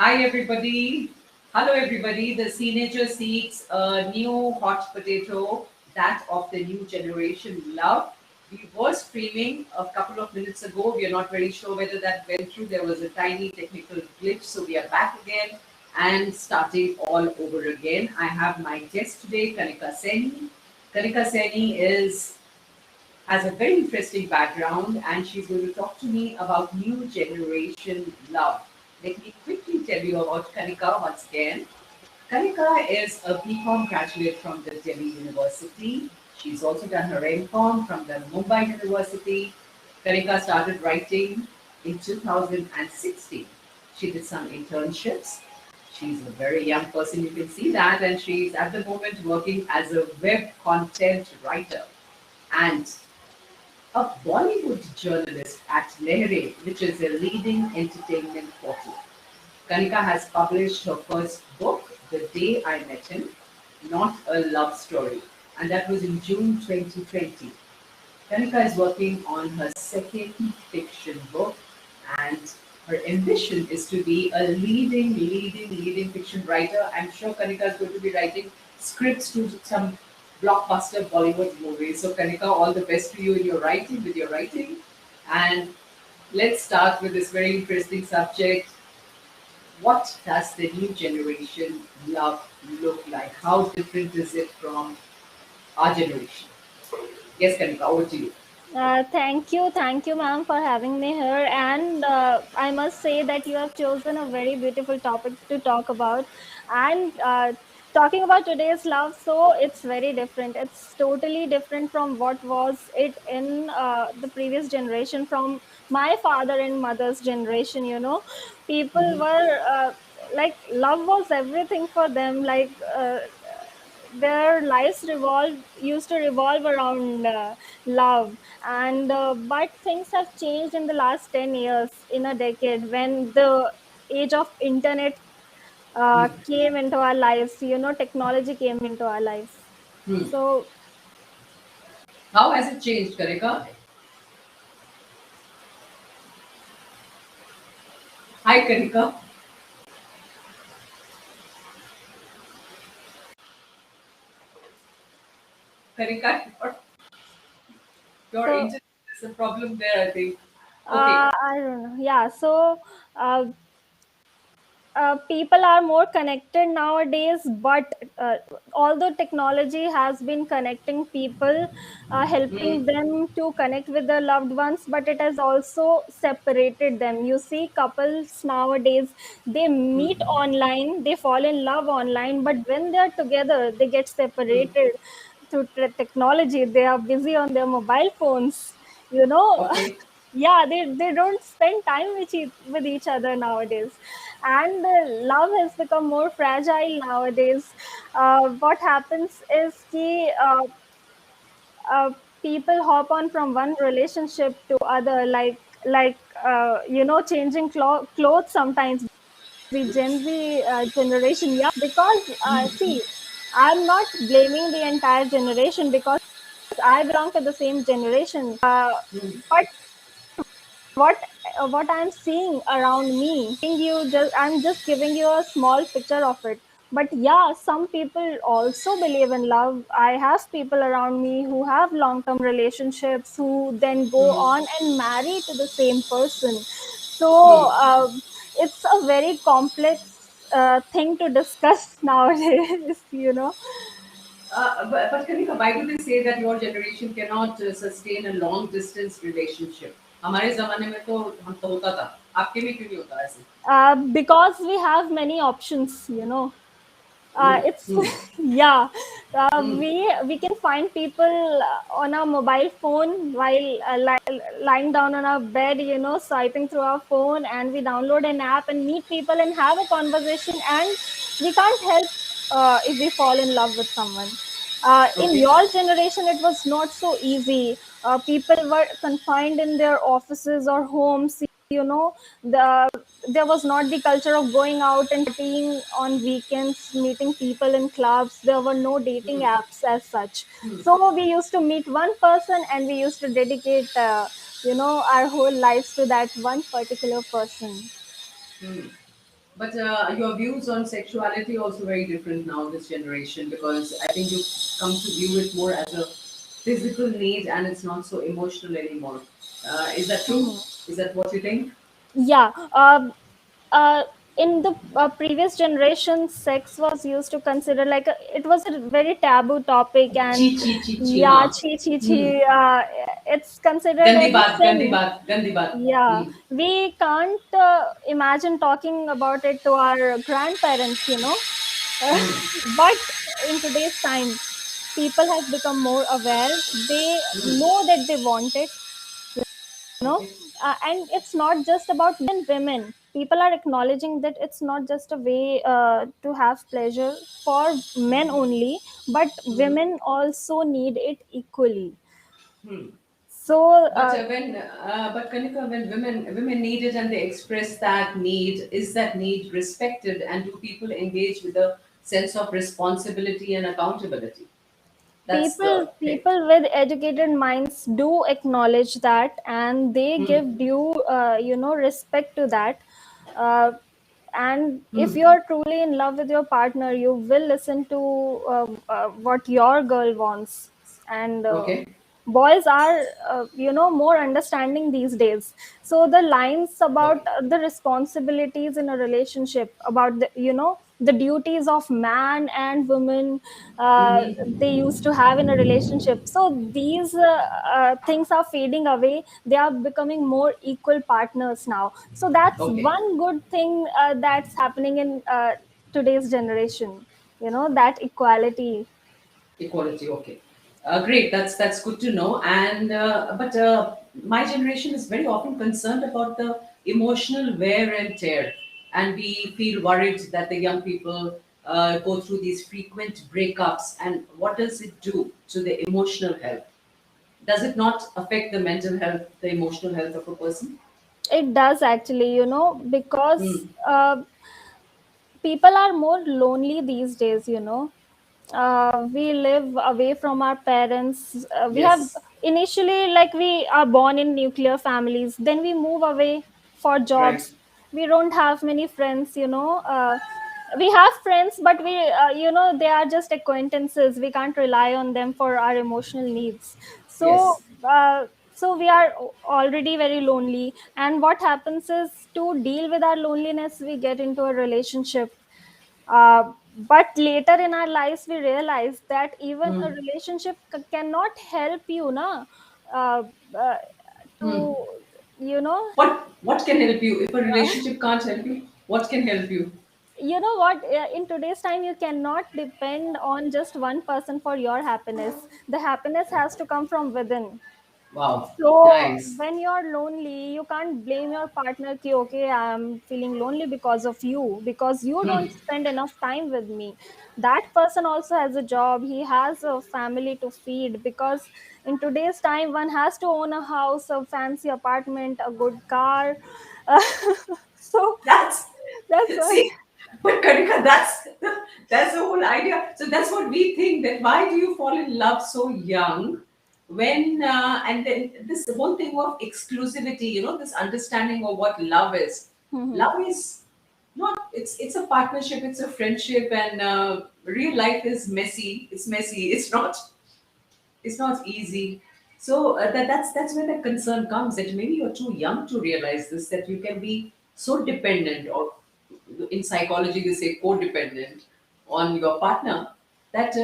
Hi, everybody. Hello, everybody. The Teenager seeks a new hot potato, that of the new generation love. We were streaming a couple of minutes ago. We are not very sure whether that went through. There was a tiny technical glitch. So we are back again and starting all over again. I have my guest today, Kanika Seni. Kanika Seni has a very interesting background and she's going to talk to me about new generation love. Let me quickly tell you about Kanika once again. Kanika is a BCom graduate from the Delhi University. She's also done her MCom from the Mumbai University. Kanika started writing in 2016. She did some internships. She's a very young person, you can see that, and she's at the moment working as a web content writer. And a Bollywood journalist at Lehre, which is a leading entertainment portal. Kanika has published her first book, The Day I Met Him, Not a Love Story, and that was in June 2020. Kanika is working on her second fiction book, and her ambition is to be a leading fiction writer. I'm sure Kanika is going to be writing scripts to some blockbuster Bollywood movies. So, Kanika, all the best to you in your writing, with your writing. And let's start with this very interesting subject. What does the new generation love look like? How different is it from our generation? Yes, Kanika, over to you. Thank you, ma'am, for having me here. And I must say that you have chosen a very beautiful topic to talk about. And talking about today's love, so it's very different. It's totally different from what was it in the previous generation, from my father and mother's generation. People were like, love was everything for them. Their lives revolved used to revolve around love, and but things have changed in the last 10 years, in a decade, when the age of internet came into our lives. Technology came into our lives. Hmm. So How has it changed, Kanika? Hi, Kanika. Kanika, your so internet is a problem there, I think. Okay. I don't know. Yeah, so uh, people are more connected nowadays, but although technology has been connecting people, Hmm. helping them to connect with their loved ones, but it has also separated them. You see, couples nowadays, they meet online, they fall in love online, but when they are together, they get separated through technology. They are busy on their mobile phones, you know. Okay. Yeah, they don't spend time with each other nowadays, and love has become more fragile nowadays. What happens is uh, people hop on from one relationship to other, changing clothes sometimes. The Gen Z generation, yeah, because see, I'm not blaming the entire generation, because I belong to the same generation. But what what I'm seeing around me, I'm just giving you a small picture of it. But yeah, some people also believe in love. I have people around me who have long term relationships, who then go on and marry to the same person. So it's a very complex thing to discuss nowadays. But Kanika, why do they say that your generation cannot sustain a long distance relationship? हमारे जमाने में तो हम तो होता था आपके में क्यों नहीं होता ऐसे Because we have many options. Hmm. It's Hmm. yeah. Hmm. We can find people on our mobile phone while lying down on our bed, swiping through our phone, and we download an app and meet people and have a conversation, and we can't help if we fall in love with someone. In Okay. your generation, it was not so easy. People were confined in their offices or homes. The There was not the culture of going out and partying on weekends, meeting people in clubs. There were no dating apps as such. So we used to meet one person, and we used to dedicate, our whole lives to that one particular person. Hmm. But your views on sexuality also very different now, this generation, because I think you come to view it more as a physical need and it's not so emotional anymore. Is that true? Mhm. Is that what you think? Yeah. Uh, in the previous generation, sex was used to consider like it was a very taboo topic, Chi and chi chi chi, yeah, huh? chi chi Hmm. chi. It's considered Gandi as a baat, gandi sin. baat, gandi baat. Yeah, Hmm. we can't imagine talking about it to our grandparents, but in today's time, people have become more aware. They know that they want it, you know Okay. and it's not just about women. People are acknowledging that it's not just a way to have pleasure for men only, but women also need it equally. Hmm. So But Kanika, when women need it and they express that need, is that need respected, and do people engage with a sense of responsibility and accountability? That's people the thing. people with educated minds do acknowledge that, and they Hmm. give due respect to that. uh, and if Hmm. you're truly in love with your partner, you will listen to what your girl wants. And Okay. boys are more understanding these days. So the lines about Okay. the responsibilities in a relationship, about the duties of man and woman, they used to have in a relationship, so these things are fading away. They are becoming more equal partners now. So that's Okay. one good thing that's happening in today's generation, that equality. Equality. Okay. Great. That's good to know. And but my generation is very often concerned about the emotional wear and tear, and we feel worried that the young people go through these frequent breakups. And what does it do to the emotional health? Does it not affect the mental health, the emotional health of a person? It does actually, because Hmm. people are more lonely these days. We live away from our parents. We have Yes. initially, like, we are born in nuclear families, then we move away for Right. jobs. We don't have many friends. We have friends, but they are just acquaintances. We can't rely on them for our emotional needs. So Yes. we are already very lonely, and what happens is, to deal with our loneliness, we get into a relationship. But later in our lives, we realize that even a Hmm. relationship cannot help you, uh, uh, Hmm. to you know What can help you if a relationship can't help you? What can help you? you know what in today's time, you cannot depend on just one person for your happiness. The happiness has to come from within. Wow. So Nice. when you're lonely, you can't blame your partner ki, okay, I'm feeling lonely because of you, because you don't spend enough time with me. That person also has a job, he has a family to feed, because in today's time, one has to own a house, a fancy apartment, a good car. So That's that's why. see, but Kanika, that's the whole idea. So that's what we think, that why do you fall in love so young, when and then this whole thing of exclusivity, this understanding of what love is. Mhm. Love is not, it's a partnership, it's a friendship, and real life is messy. It's messy. It's not easy. So that's where the concern comes, that maybe you're too young to realize this, that you can be so dependent, or in psychology they say codependent, on your partner, that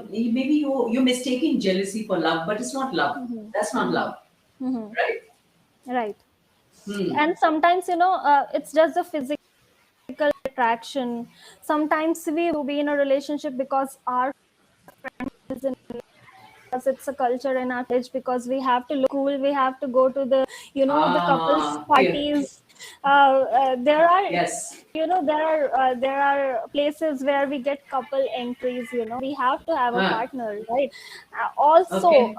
maybe you're mistaking jealousy for love, but it's not love. Mhm. That's not Mhm. love, Mhm. right? Right. Hmm. And sometimes, it's just the physical attraction. Sometimes we do be in a relationship because our friends in, because it's a culture in our village, because we have to look cool, we have to go to the couples Fear. parties. There are, Yes. there are places where we get couple entries. We have to have a Huh. partner, right? Also, Okay.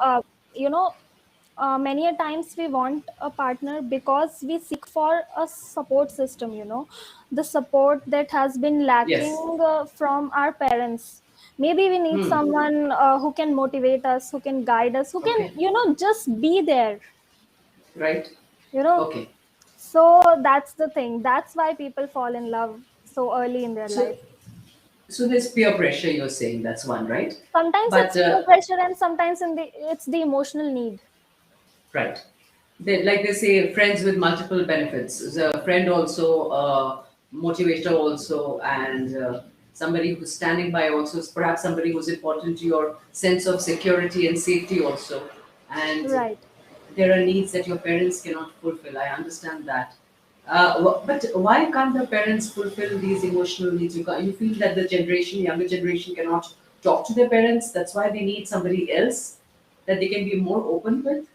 you know many a times we want a partner because we seek for a support system, the support that has been lacking Yes. from our parents. Maybe we need Hmm. someone who can motivate us, who can guide us, who can Okay. just be there, Right. you know Okay. so that's the thing, that's why people fall in love so early in their So, life. so there's peer pressure. You're saying that's one, right? Sometimes But it's peer pressure, and sometimes it's the emotional need. right. Like they say, friends with multiple benefits. Is a friend also, motivator also, and somebody who's standing by also. Is perhaps somebody who's important to your sense of security and safety also. And Right. there are needs that your parents cannot fulfill. I understand that. But why can't the parents fulfill these emotional needs? You feel that the younger generation, cannot talk to their parents. That's why they need somebody else that they can be more open with.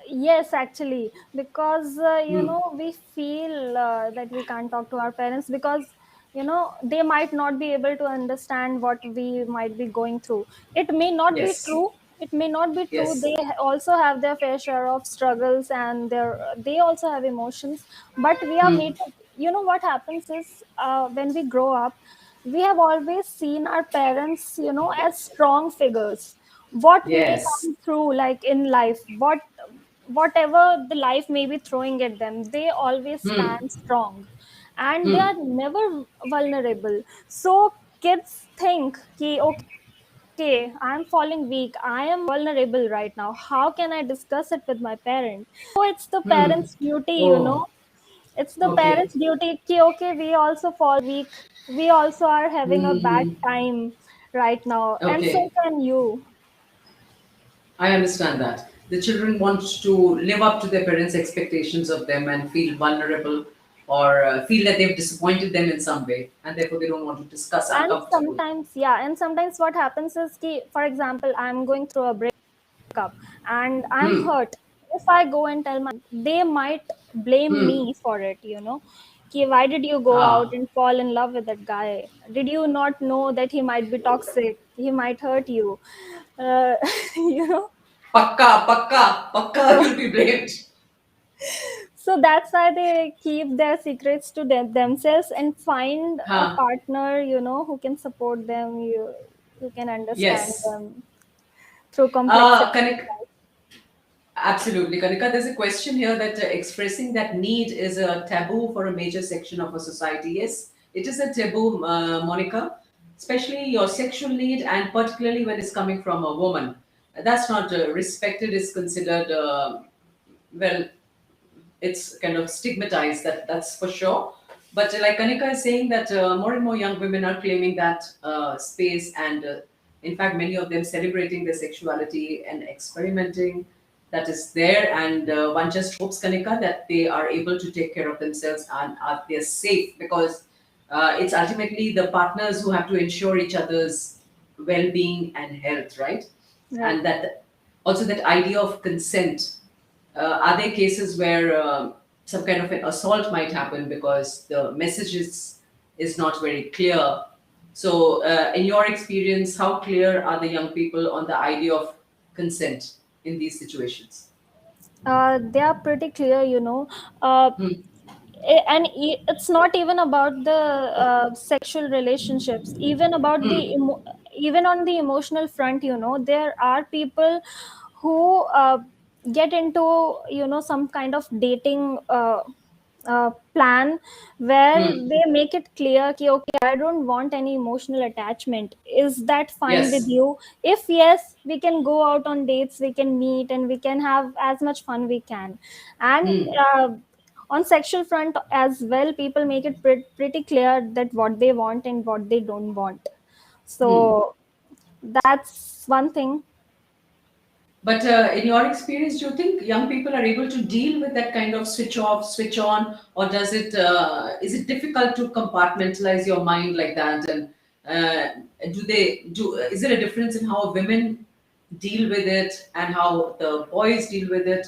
Yes, actually, because Hmm. we feel that we can't talk to our parents because they might not be able to understand what we might be going through. It may not be Yes. true. It may not be true. Yes. They also have their fair share of struggles, and they also have emotions. But we are Hmm. made to. What happens is when we grow up, we have always seen our parents, as strong figures. What may Yes. come through, like in life, whatever the life may be throwing at them, they always Hmm. stand strong, and they Hmm. are never vulnerable. So kids think, okay, I'm falling weak, I am vulnerable right now, how can I discuss it with my parent? So it's the Hmm. parents duty, Oh. it's the Okay. parents' duty. Okay, we also fall weak. We also are having a bad Hmm. time right now, and so Okay. can you. I understand that. The children want to live up to their parents' expectations of them and feel vulnerable or feel that they've disappointed them in some way, and therefore they don't want to discuss And uncomfortable. sometimes, yeah, and sometimes what happens is, for example, I'm going through a breakup and I'm Hmm. hurt. If I go and tell my, they might blame Hmm. me for it. Why did you go out Ah. and fall in love with that guy? Did you not know that he might be toxic? He might hurt you. Uh, you know. Pakka, pakka, pakka, So you'll be blamed. so that's why they keep their secrets to themselves and find a Huh. partner, who can support them, who can understand Yes. them through complexity of Kanika, life. absolutely. Kanika, there's a question here that expressing that need is a taboo for a major section of a society. Yes, it is a taboo, Monica, especially your sexual need, and particularly when it's coming from a woman. That's not respected, is considered, well, it's kind of stigmatized, that's for sure. But like Kanika is saying that more and more young women are claiming that space, and in fact many of them celebrating their sexuality and experimenting, that is there. And one just hopes, Kanika, that they are able to take care of themselves and are they're safe, because it's ultimately the partners who have to ensure each other's well-being and health, right? Right. And that also that idea of consent. Are there cases where some kind of an assault might happen because the message is not very clear? So, in your experience, how clear are the young people on the idea of consent in these situations? They are pretty clear, uh, Hmm. and it's not even about the sexual relationships, even about Hmm. even on the emotional front, there are people who get into some kind of dating plan where Hmm. they make it clear कि, okay, I don't want any emotional attachment, is that fine with Yes. you? If yes, we can go out on dates, we can meet, and we can have as much fun we can. And Hmm. on sexual front as well, people make it pretty clear that what they want and what they don't want. Hmm. So that's one thing. But in your experience, do you think young people are able to deal with that kind of switch off, switch on, or does it is it difficult to compartmentalize your mind like that? And do they do? Is there a difference in how women deal with it and how the boys deal with it?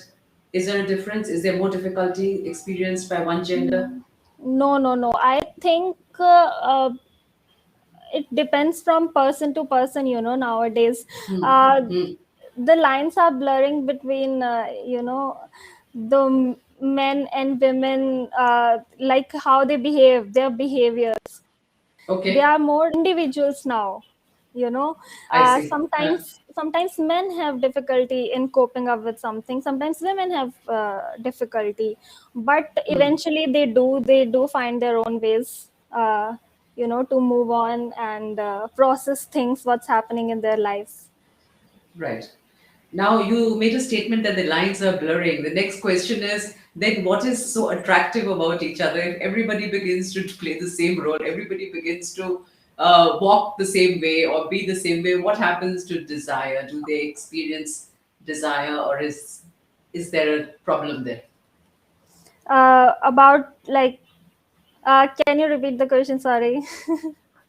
Is there a difference? Is there more difficulty experienced by one gender? No, no, no, I think it depends from person to person, nowadays. Hmm. uh, Hmm. the lines are blurring between the men and women, like how they behave, their behaviors. They Okay. are more individuals now. you know. I see. Sometimes men have difficulty in coping up with something, sometimes women have difficulty, but Hmm. eventually they do find their own ways, to move on and process things what's happening in their lives. Right. Now, you made a statement that the lines are blurring. The next question is then what is so attractive about each other? If everybody begins to play the same role, everybody begins to walk the same way or be the same way, what happens to desire? Do they experience desire, or is there a problem there? About like can you repeat the question, sorry?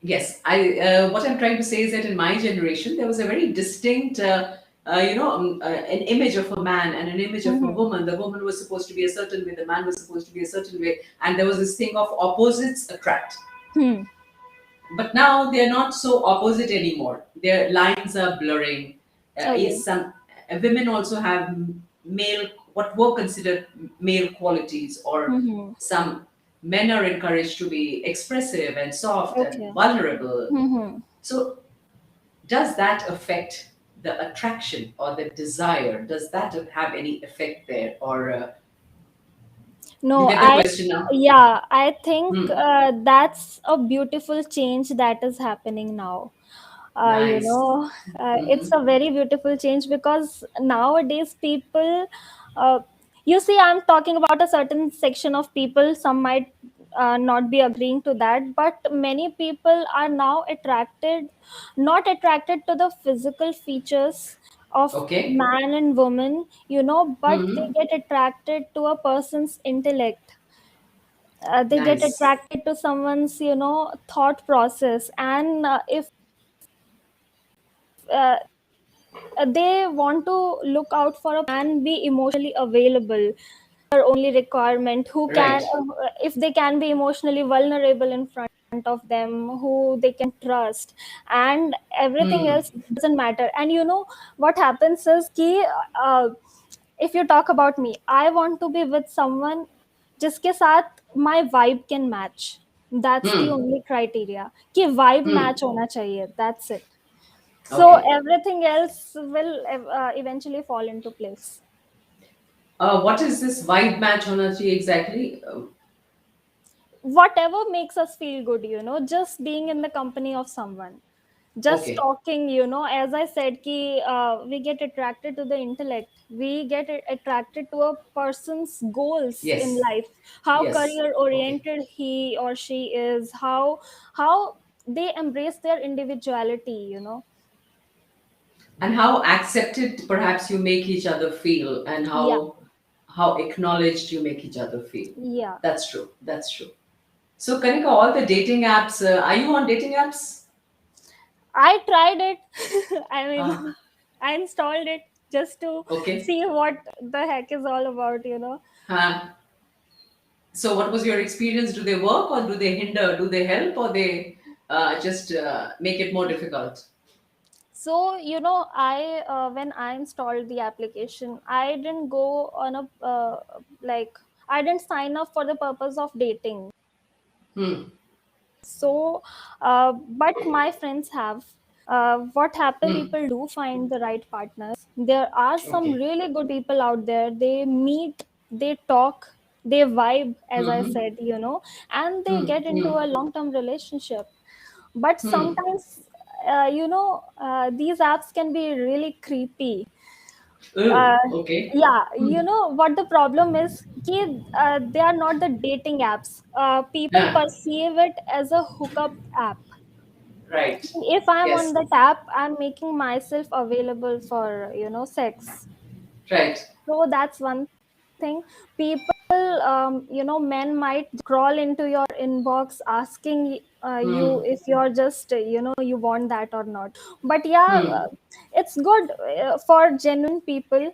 Yes, I. What I'm trying to say is that in my generation, there was a very distinct, an image of a man and an image of a Hmm. woman. The woman was supposed to be a certain way, the man was supposed to be a certain way, and there was this thing of opposites attract. Hmm. But now they are not so opposite anymore. Their lines are blurring. Okay. Yes, some women also have male, what were considered male qualities, or Hmm. some men are encouraged to be expressive and soft and Okay. vulnerable. Hmm. So, does that affect the attraction or the desire? Does that have any effect there? Or you No, get the question now? yeah, I think Hmm. that's a beautiful change that is happening now. Nice. It's Hmm. a very beautiful change because nowadays people, uh, you see, I'm talking about a certain section of people. Some might not be agreeing to that, but many people are now not attracted to the physical features of Okay. man and woman, but they Hmm. get attracted to a person's intellect. They get Nice. attracted to someone's thought process, and if uh, they want to look out for a man be emotionally available, their only requirement, who can Right. if they can be emotionally vulnerable in front of them, who they can trust, and everything Hmm. else doesn't matter. And what happens is ki, uh, if you talk about me, I want to be with someone जिसके साथ my vibe can match. That's the Hmm. only criteria कि vibe Hmm. match होना चाहिए. That's it. So Okay. everything else will eventually fall into place. What is this vibe match hona chahiye exactly? Whatever makes us feel good, just being in the company of someone, just Okay. talking, as I said ki we get attracted to the intellect, we get attracted to a person's goals in Yes. life, how Yes. career Okay. oriented he or she is, how they embrace their individuality, And how accepted perhaps you make each other feel, and yeah, how acknowledged you make each other feel. yeah. That's true. That's true. So, Kanika, all the dating apps, are you on dating apps? I tried it. I Ah, mean, I installed it just to okay. see what the heck is all about, Uh, so, what was your experience? Do they work, or do they hinder? Do they help, or they just make it more difficult? So, when I installed the application, I didn't go on like, I didn't sign up for the purpose of dating. Hmm. So, but my friends have. What happens, Hmm. people do find the right partners. There are some Okay. really good people out there. They meet, they talk, they vibe, as I Hmm. said, and they Hmm. get into Hmm. a long term relationship. But Hmm. sometimes, these apps can be really creepy. Oh, uh, okay. yeah, Hmm. what the problem is, they are not the dating apps. People Ah, perceive it as a hookup app. right. If I'm on Yes. the app, I'm making myself available for sex. Right. So that's one thing. People, men might crawl into your inbox asking you Hmm. if you're just, you want that or not. But yeah, Hmm. it's good for genuine people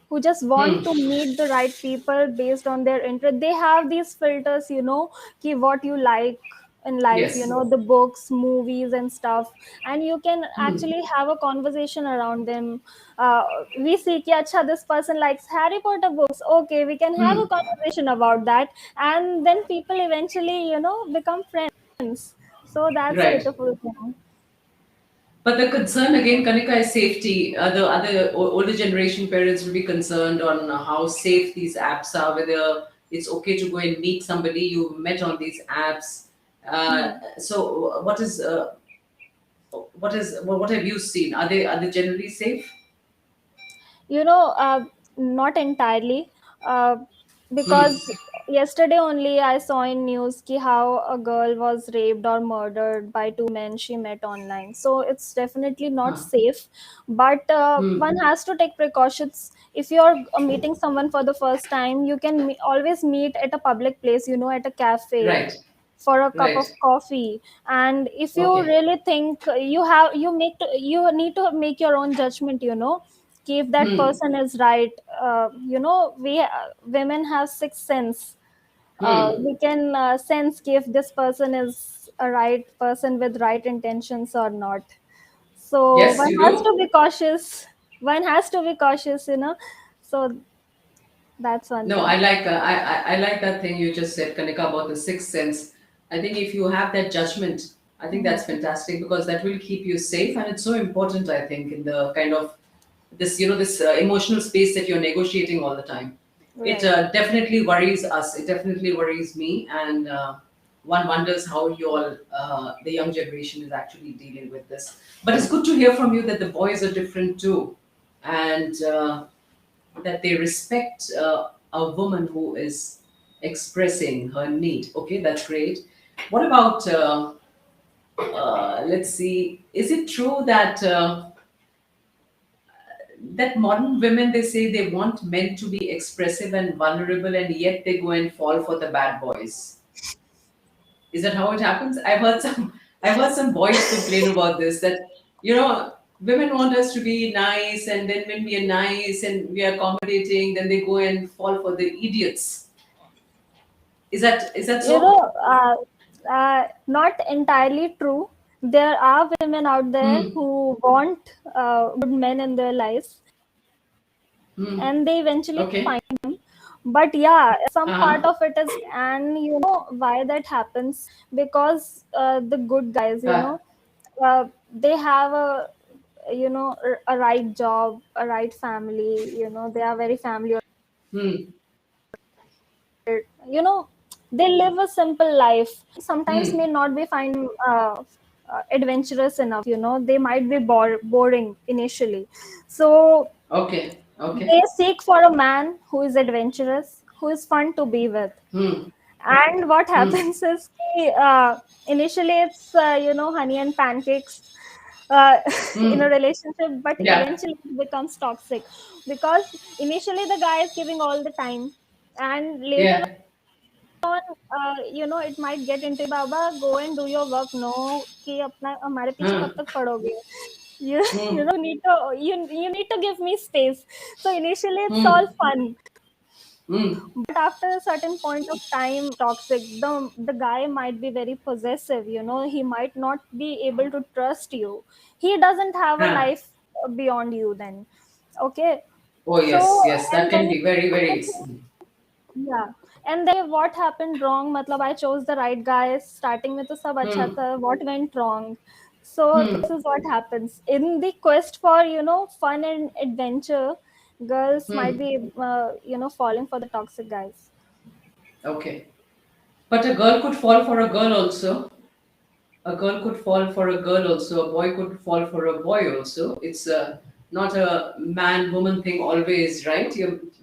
who just Hmm. want to meet the right people based on their interest. They have these filters, ki what you like in life, Yes. the books, movies, and stuff, and you can Hmm. actually have a conversation around them. uh, we see ki acha, this person likes Harry Potter books, okay, we can have a Hmm. conversation about that, and then people eventually become friends. So that's a Right. beautiful thing. But the concern again, Kanika, is safety. The other older generation parents will be concerned on how safe these apps are, whether it's okay to go and meet somebody you met on these apps. Hmm. So, what have you seen? Are they generally safe? You know, not entirely, uh, Hmm. because yesterday only I saw in news ki how a girl was raped or murdered by two men she met online. So it's definitely not Huh. safe, but Hmm. one has to take precautions. If you're meeting someone for the first time, you can always meet at a public place, you know, at a cafe Right. for a cup of Right. coffee. And if you Okay. really think you need to make your own judgment, you know, if that Hmm. person is right. You know, women have sixth sense. Hmm. We can sense if this person is a right person with right intentions or not. So Yes, one you has do. to be cautious. One has to be cautious, you know. So that's one No, thing. I like that thing you just said, Kanika, about the sixth sense. I think if you have that judgment, I think that's Mhm. fantastic because that will keep you safe, and it's so important. I think in the kind of this emotional space that you're negotiating all the time. It Right. definitely worries us. It definitely worries me, and one wonders how you all, the young generation, is actually dealing with this. But it's good to hear from you that the boys are different too, and that they respect a woman who is expressing her need. Okay, that's great. What about, let's see, is it true that modern women, they say they want men to be expressive and vulnerable, and yet they go and fall for the bad boys? Is that how it happens? I've heard some boys complain about this, that women want us to be nice, and then when we are nice and we are accommodating, then they go and fall for the idiots. Is that You so? know, not entirely true. There are women out there Hmm. who want good men in their lives, Hmm. and they eventually Okay. find them. But yeah, some part Uh-huh. of it is, and you know why that happens, because the good guys, you Uh, know, they have a, you know, a right job, a right family, you know, they are very family hmm. oriented, you know, they live a simple life. Sometimes may Hmm. not be find adventurous enough, you know, they might be boring initially. So Okay. they Okay. seek for a man who is adventurous, who is fun to be with. Hmm. And what Hmm. happens is initially it's you know, honey and pancakes in a Hmm. relationship, but Yeah. eventually it becomes toxic, because initially the guy is giving all the time, and later Yeah. on, you know, it might get into baba, go and do your work, no, कि अपना हमारे पीछे कब Hmm. तक पड़ोगे. you you Hmm. know, need to, you need to give me space. So initially it's all Hmm. fun, Hmm. but after a certain point of time toxic. The guy might be very possessive, you know, he might not be able to trust you. He doesn't have a Huh. life beyond you then. Okay. Oh So yes, yes, that and can then be very, very. yeah, and then what happened wrong, matlab I chose the right guy, starting में तो सब अच्छा Hmm. था, what went wrong? So this Hmm. is what happens in the quest for, you know, fun and adventure. Girls might Hmm. be you know, falling for the toxic guys. Okay. But a girl could fall for a girl also. A girl could fall for a girl also. A boy could fall for a boy also. It's not a man woman thing always, right?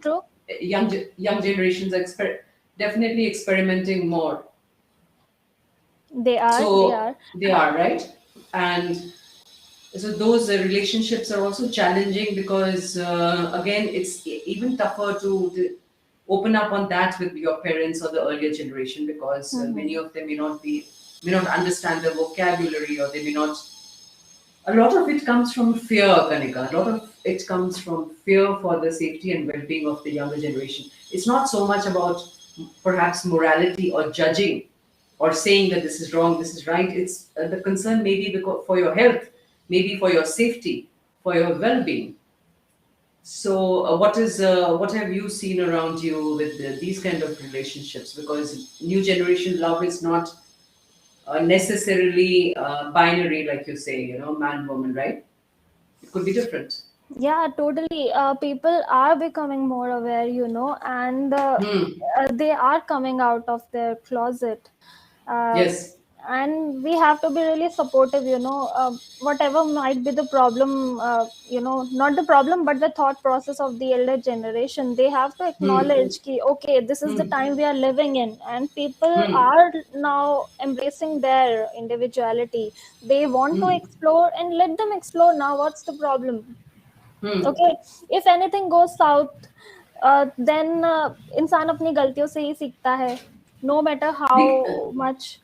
True. Young generations are definitely experimenting more. They So are. they are right, and so those relationships are also challenging because again it's even tougher to open up on that with your parents or the earlier generation, because many Mhm. of them may not understand the vocabulary, or they may not. A lot of it comes from fear, Kanika. A lot of it comes from fear for the safety and well-being of the younger generation. It's not so much about perhaps morality or judging or saying that this is wrong, this is right. It's the concern maybe because for your health, maybe for your safety, for your well-being. So, what have you seen around you with these kind of relationships? Because new generation love is not necessarily binary, like you say, man, woman, right? It could be different. Yeah, totally. People are becoming more aware, and Hmm. they are coming out of their closet. Uh, Yes. and we have to be really supportive, whatever might be the problem, not the problem, but the thought process of the elder generation. They have to Hmm. acknowledge ki, okay, this is the Hmm. time we are living in, and people Hmm. are now embracing their individuality. They want to Hmm. explore, and let them explore now. What's the problem? Hmm. Okay, if anything goes south, then इंसान अपनी गलतियों से ही सीखता है, no matter how लेकिन much.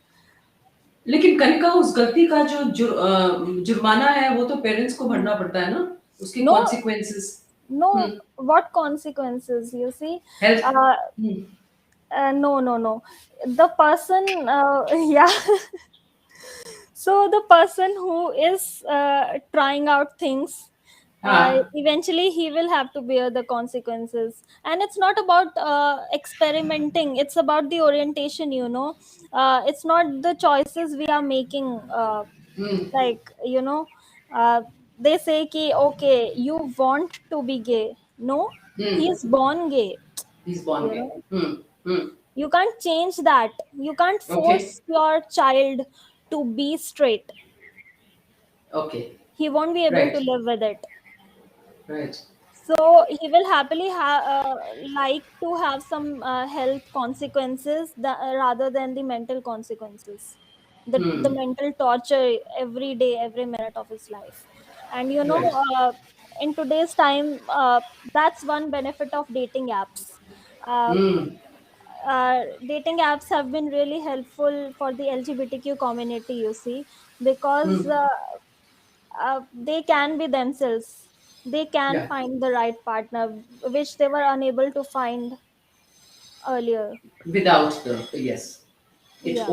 लेकिन कनिका, उस गलती का जो जुर्माना है वो तो पेरेंट्स को Hmm. भरना पड़ता है ना, उसकी No, consequences. no, what consequences, you see? Health. uh, no, no, no, the person, yeah. So the person who is trying out things, हाँ। eventually he will have to bear the consequences. And it's not about experimenting, it's about the orientation, it's not the choices we are making. Hmm. Like, uh, they say ki, okay, you want to be gay. No, he hmm. is born gay. He's born you gay। know hmm. you can't change that. You can't okay. force your child to be straight. Okay. He won't be able to right. live with it. Right. So he will happily like to have some health consequences rather than the mental consequences, the hmm. mental torture every day, every minute of his life. And right. in today's time, that's one benefit of dating apps. uh, hmm. Dating apps have been really helpful for the LGBTQ community, you see, because hmm. they can be themselves. They can या। find the right partner, which they were unable to find earlier. Without the, yes, Yeah.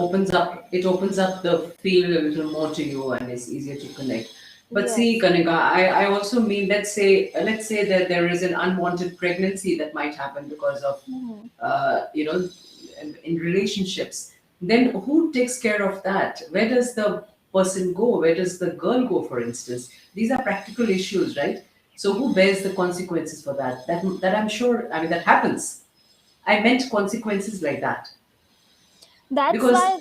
it opens up the field a little more to you, and it's easier to connect. But see, Yes. Kanika, I also mean, let's say that there is an unwanted pregnancy that might happen because of Mhm. in relationships. Then who takes care of that? Where does the person go? Where does the girl go, for instance? These are practical issues, right? So who bears the consequences for that? That I'm sure, I mean, that happens. I meant consequences like that. That's Because why,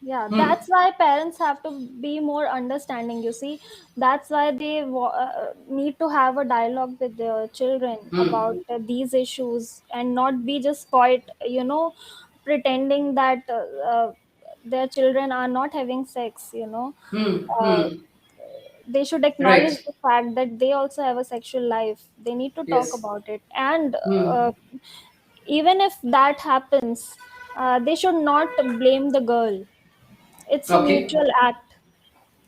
yeah, hmm, that's why parents have to be more understanding. You see, that's why they need to have a dialogue with their children hmm, about these issues, and not be just quite, pretending that their children are not having sex. Uh, hmm, they should acknowledge right, the fact that they also have a sexual life. They need to talk yes, about it. And hmm, even if that happens, they should not blame the girl. It's a okay, mutual act,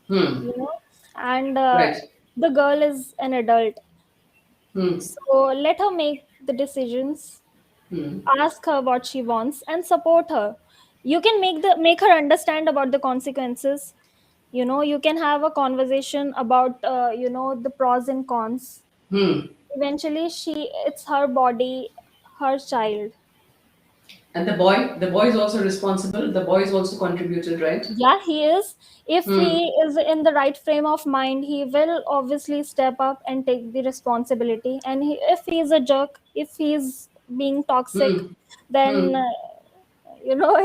hmm, you know and right, the girl is an adult, hmm, so let her make the decisions. hmm, Ask her what she wants and support her. You can make her understand about the consequences. You can have a conversation about the pros and cons. hmm. Eventually, it's her body, her child. And the boy is also responsible. The boy is also contributed, right? Yeah, he is. If Hmm, he is in the right frame of mind, he will obviously step up and take the responsibility. And if he is a jerk, if he's being toxic, hmm, then hmm.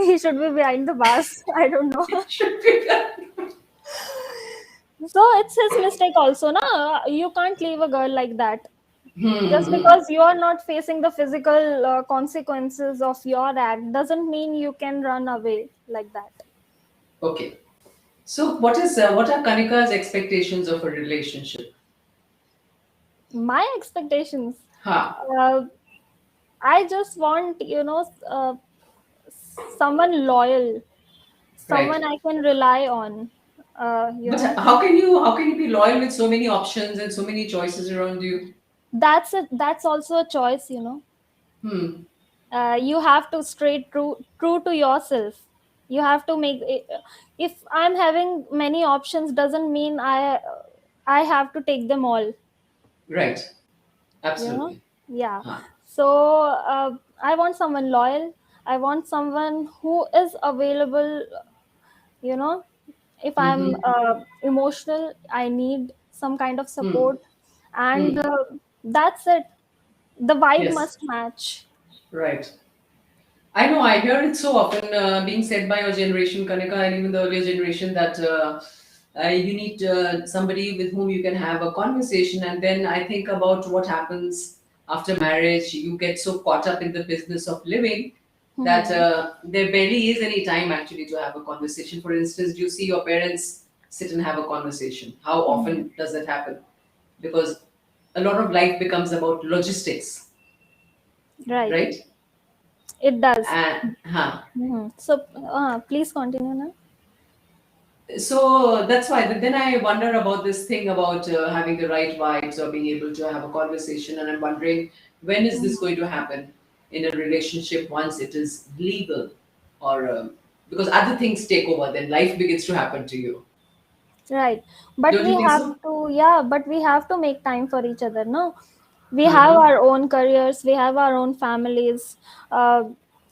he should be behind the bars. I don't know. Should be done. So it's his mistake also, na. You can't leave a girl like that. Just Hmm, because you are not facing the physical consequences of your act doesn't mean you can run away like that. okay. So what are Kanika's expectations of a relationship? My expectations. Ha, Uh, I just want, someone loyal, someone right. I can rely on. Uh, you But know, how can you be loyal with so many options and so many choices around you? that's also a choice. Hmm, You have to stay true to yourself. You have to make. If I'm having many options, doesn't mean I have to take them all. right. You know, Absolutely. yeah. Huh. So I want someone loyal. I want someone who is available you know. If I'm Mm-hmm. emotional, I need some kind of Hmm. support, and Hmm. that's it. The vibe Yes. must match. Right. I know, I hear it so often being said by your generation, Kanika, and even the earlier generation that you need somebody with whom you can have a conversation. And then I think about what happens after marriage. You get so caught up in the business of living that Hmm. there barely is any time actually to have a conversation. For instance, do you see your parents sit and have a conversation? How Hmm. often does that happen? Because a lot of life becomes about logistics, Right. right? It does. And huh. So please continue now. So that's why then I wonder about this thing about having the right vibes or being able to have a conversation, and I'm wondering when is this going to happen in a relationship once it is legal, or because other things take over, then life begins to happen to you. Right. But Don't we you think have so? to, yeah, but we have to make time for each other, no? We have Mm-hmm. our own careers, we have our own families. Uh,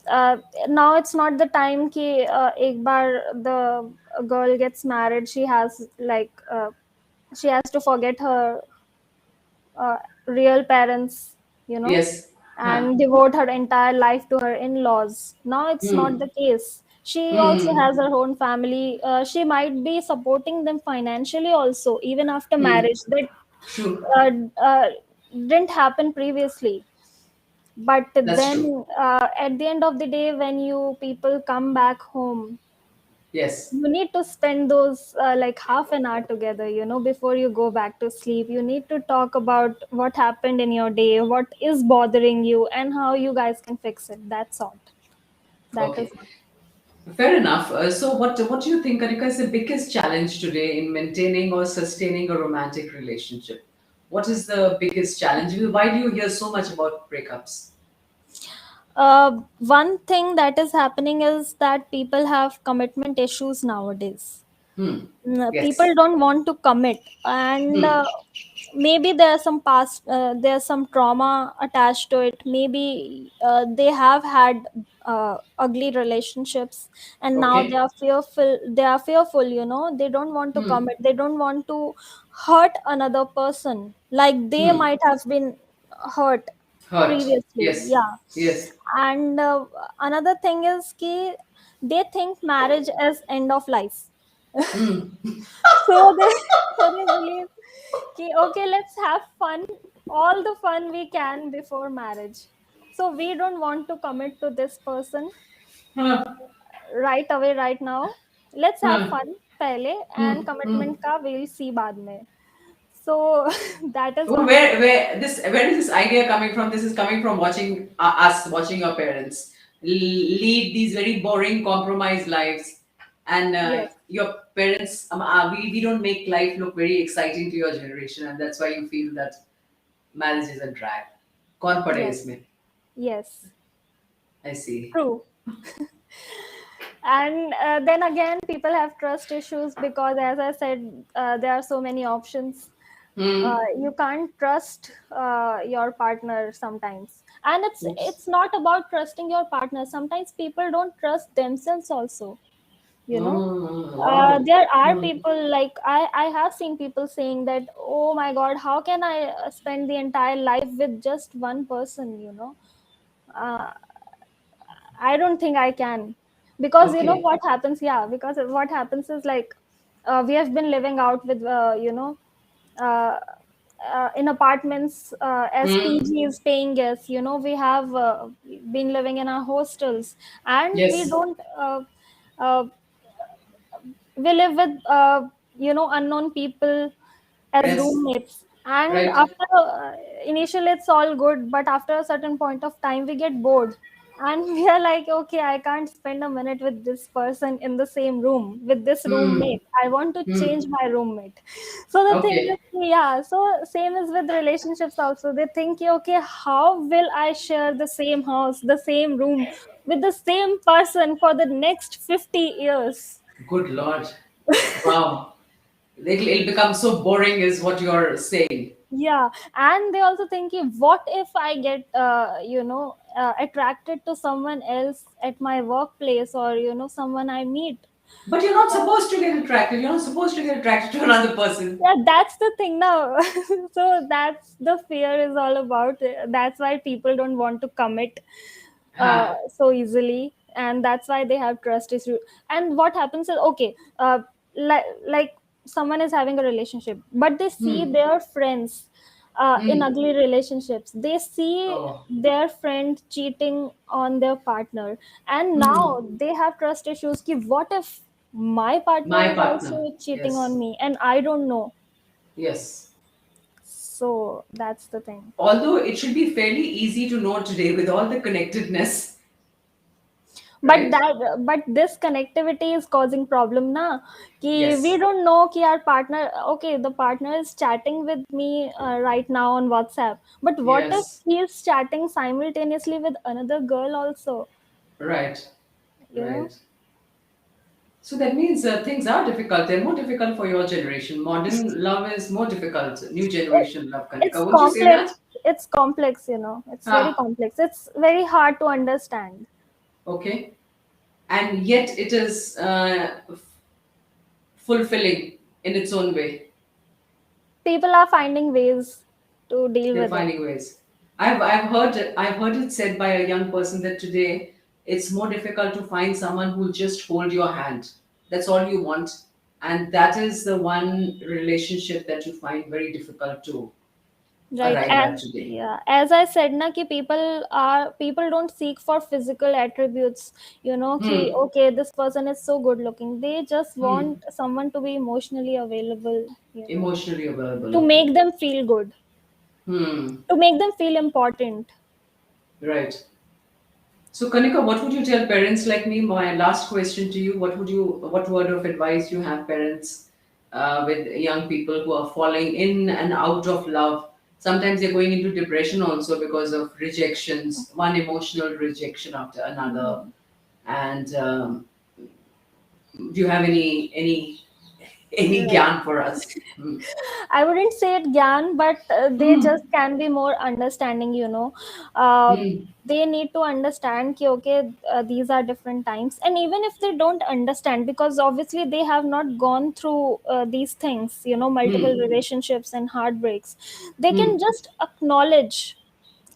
uh, Now it's not the time ki ek bar the girl gets married, she has like she has to forget her uh, real parents, you know, Yes. Huh. and devote her entire life to her in-laws. Now it's not Hmm. the case. She also Hmm. has her own family. She might be supporting them financially also, even after Hmm. marriage. That True. uh, uh, didn't happen previously. But That's true. then at the end of the day, when you people come back home, Yes. you need to spend those like half an hour together, you know, before you go back to sleep. You need to talk about what happened in your day, what is bothering you, and how you guys can fix it. That's all. That is Okay. Fair enough. So, what do you think, Kanika, is the biggest challenge today in maintaining or sustaining a romantic relationship? What is the biggest challenge? Why do you hear so much about breakups? one thing that is happening is that people have commitment issues nowadays. Hmm. People Yes. don't want to commit, and Hmm. maybe there's some past there's some trauma attached to it. Maybe they have had ugly relationships, and now Okay. they are fearful, you know. They don't want to Hmm. commit, they don't want to hurt another person like they Hmm. might have been hurt Hurt. previously. Yes. Yeah. Yes. And another thing is ki they think marriage is end of life. Hmm. So they so they believe ki, okay, let's have fun, all the fun we can before marriage. So we don't want to commit to this person Huh. right away, right now. Let's have Huh. fun pehle, Hmm. and Hmm. commitment ka we'll see baad mein. So that is Well, one thing. where is this idea coming from? This is coming from watching us, watching your parents lead these very boring, compromised lives, and Yes, your parents. We don't make life look very exciting to your generation, and that's why you feel that marriage is a drag. कौन पढ़े yes, इसमें? yes, I see. true. And then again, people have trust issues because, as I said, there are so many options. Hmm. You can't trust your partner sometimes, and Oops. it's not about trusting your partner. Sometimes people don't trust themselves also, you know. Oh, wow. There are Hmm. people like I have seen people saying that, oh my god, how can I spend the entire life with just one person, you know. uh, I don't think I can, because you know Okay. what happens. Yeah, because what happens is like we have been living out with uh, in apartments as Hmm. PGs, paying guests. You know, we have been living in our hostels, and we Yes. don't. Uh, we live with unknown people as Yes. roommates, and Right. after initially it's all good, but after a certain point of time we get bored, and we are like, okay, I can't spend a minute with this person in the same room with this Hmm. roommate. I want to Hmm. change my roommate. So the thing is, Okay. yeah, so same is with relationships also. They think, okay, how will I share the same house, the same room with the same person for the next 50 years? Good Lord. Wow. It'll become so boring, is what you're saying. Yeah, and they also think, what if I get attracted to someone else at my workplace, or someone I meet? But you're not supposed to get attracted. You're not supposed to get attracted to another person. Yeah, that's the thing now. So that's the fear is all about. That's why people don't want to commit Ha. so easily, and that's why they have trust issue. And what happens is, okay, like someone is having a relationship, but they see Hmm. their friends in Hmm. ugly relationships. They see Oh. their friend cheating on their partner, and Hmm. now they have trust issues. Ki, what if my partner My is partner. also cheating on Yes. me and I don't know? Yes. So that's the thing. Although it should be fairly easy to know today with all the connectedness, But right? but this connectivity is causing problem na, ki we Yes. don't know ki our partner, okay, the partner is chatting with me right now on WhatsApp, but what if Yes. he is chatting simultaneously with another girl also, Right. you know? Right. So that means things are difficult. They're more difficult for your generation. Modern love is more difficult. New it, generation love, it's Kanika. Wouldn't you say that? complex, it's complex, you know, it's very Ah, complex, it's very hard to understand. okay. And yet it is fulfilling in its own way. People are finding ways to deal They're with it. finding ways. I've heard it said by a young person that today it's more difficult to find someone who'll just hold your hand. That's all you want, and that is the one relationship that you find very difficult to Right. arrive As at today. yeah, as I said, na ki people don't seek for physical attributes, you know, ki Hmm. okay, this person is so good looking. They just Hmm. want someone to be emotionally available, you know, Emotionally available. to Okay. make them feel good, Hmm. to make them feel important. Right. So, Kanika, what would you tell parents like me? My last question to you: what word of advice you have parents with young people who are falling in and out of love? Sometimes they're going into depression also because of rejections, one emotional rejection after another. Mhm. And do you have any Right. gyan for us? Hmm. I wouldn't say it gyan, but they Hmm. just can be more understanding, you know. Uh, Hmm. they need to understand ki, okay, these are different times. And even if they don't understand, because obviously they have not gone through these things, you know, multiple Hmm. relationships and heartbreaks, they can Hmm. just acknowledge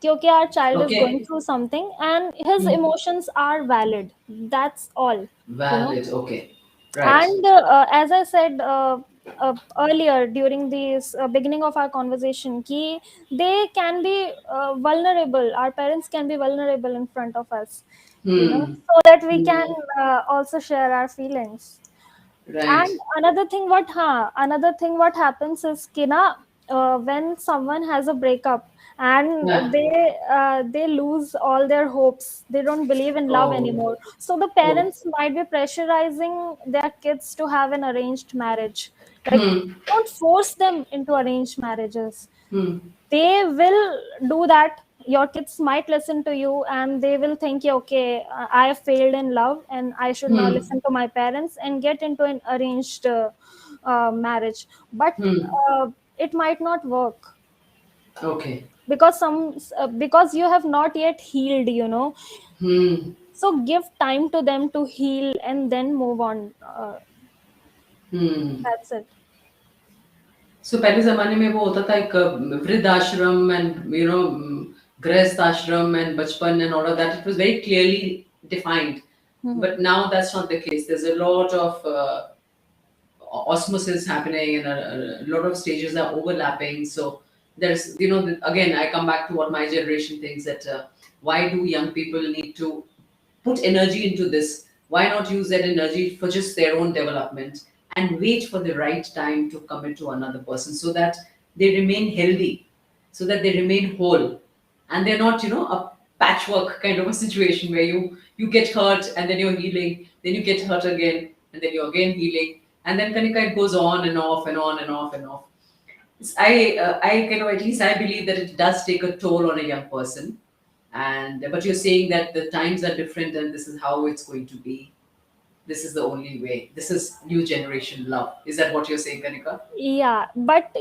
कि, okay, our child is going Okay. through something and his Hmm. emotions are valid. That's all, you know. Valid. Okay. Right. And as I said earlier during this beginning of our conversation, ki they can be vulnerable, our parents can be vulnerable in front of us, you know, Hmm. so that we can Hmm. also share our feelings. And Right. another thing what happens is kina, when someone has a breakup and Yeah. they lose all their hopes, they don't believe in love Oh. anymore, so the Oh. parents might be pressurizing their kids to have an arranged marriage. Like, Hmm. don't force them into arranged marriages. Hmm. They will do that. Your kids might listen to you and they will think, "Yeah, okay, I have failed in love and I should now Hmm. listen to my parents and get into an arranged marriage." But Hmm. it might not work Okay. because because you have not yet healed, you know. Hmm. So give time to them to heal and then move on. Hmm. That's it. So पहले ज़माने में वो होता था एक वृद्ध आश्रम and गृहस्थ आश्रम and बचपन and all of that. It was very clearly defined. Mhm. But now that's not the case. There's a lot of osmosis happening and a lot of stages are overlapping. So there's, again, I come back to what my generation thinks that why do young people need to put energy into this? Why not use that energy for just their own development and wait for the right time to commit to another person so that they remain healthy, so that they remain whole, and they're not, a patchwork kind of a situation where you get hurt and then you're healing, then you get hurt again and then you're again healing, and then Kanika, it goes on and off and on and off and off. I at least I believe that it does take a toll on a young person, and but you're saying that the times are different and this is how it's going to be. this is the only way. This is new generation love. Is that what you're saying, Kanika? Yeah, but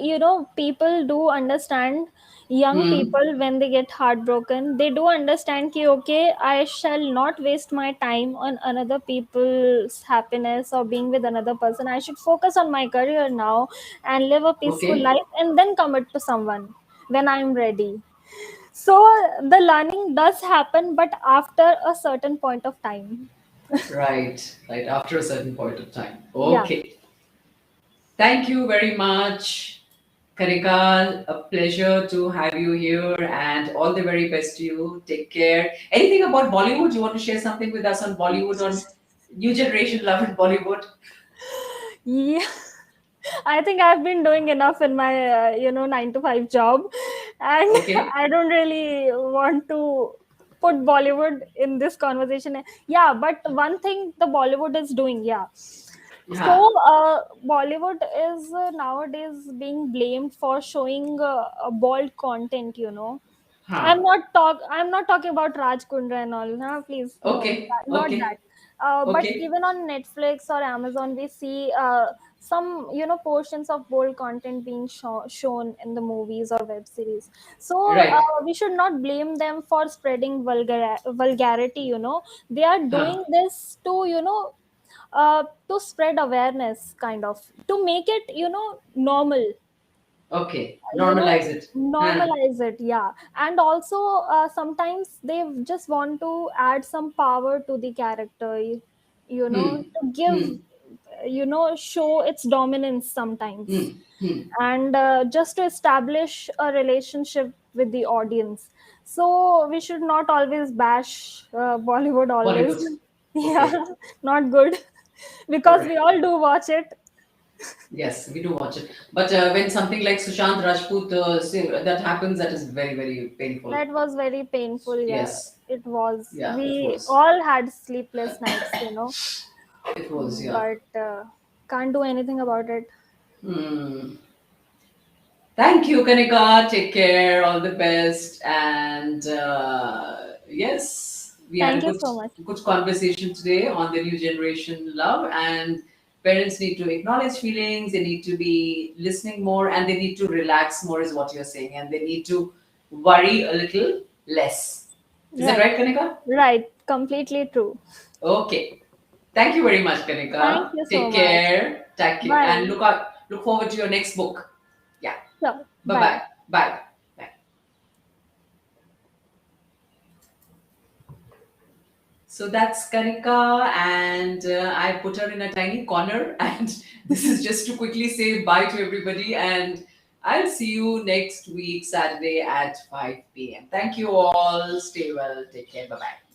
people do understand, young Hmm. people, when they get heartbroken, they do understand ki, okay, I shall not waste my time on another people's happiness or being with another person. I should focus on my career now and live a peaceful Okay. life and then commit to someone when I'm ready. So the learning does happen, but after a certain point of time. Right. Right. After a certain point of time. Yeah. Okay. Thank you very much, Karikal. A pleasure to have you here, and all the very best to you. Take care. Anything about Bollywood? You want to share something with us on Bollywood, on new generation love in Bollywood? Yeah. I think I've been doing enough in my 9 to 5 job, and Okay. I don't really want to put Bollywood in this conversation. Yeah, but one thing the Bollywood is doing, yeah. So Yeah. Bollywood is nowadays being blamed for showing bold content. Huh. I'm not talking about Raj Kundra and all. Huh? Please, no, Okay. not that. Okay. But Okay. even on Netflix or Amazon, we see some portions of bold content being shown in the movies or web series. So Right. we should not blame them for spreading vulgarity. They are Huh. doing this to to spread awareness, kind of, to make it normal, Okay. you know Normalize it. Huh. normalize it. Yeah, and also sometimes they just want to add some power to the character, Hmm. to give, Hmm. show its dominance sometimes, Hmm. Hmm. and just to establish a relationship with the audience. So we should not always bash Bollywood always. Bollywood. Yeah, Okay. not good. All Because we right. all do watch it. Yes, we do watch it. But when something like Sushant Rajput that happens, that is very, very painful. That was very painful. Yeah, Yes. it was. Yeah, it We was. all had sleepless nights, It was, yeah. but can't do anything about it. Hmm. Thank you, Kanika. Take care. All the best. And yes, we had a Thank you good so much. good conversation today on the new generation love. And parents need to acknowledge feelings. They need to be listening more, and they need to relax more, is what you're saying. And they need to worry a little less. Is that Right, right, Kanika? right. Completely true. Okay. Thank you very much, Thank Kanika. you so Take much. care. Take care. Bye. And look forward to your next book. Yeah. Sure. Bye Bye. bye. Bye. Bye. So that's Kanika, and I put her in a tiny corner. And this is just to quickly say bye to everybody. And I'll see you next week, Saturday at 5 p.m. Thank you all. Stay well. Take care. Bye bye.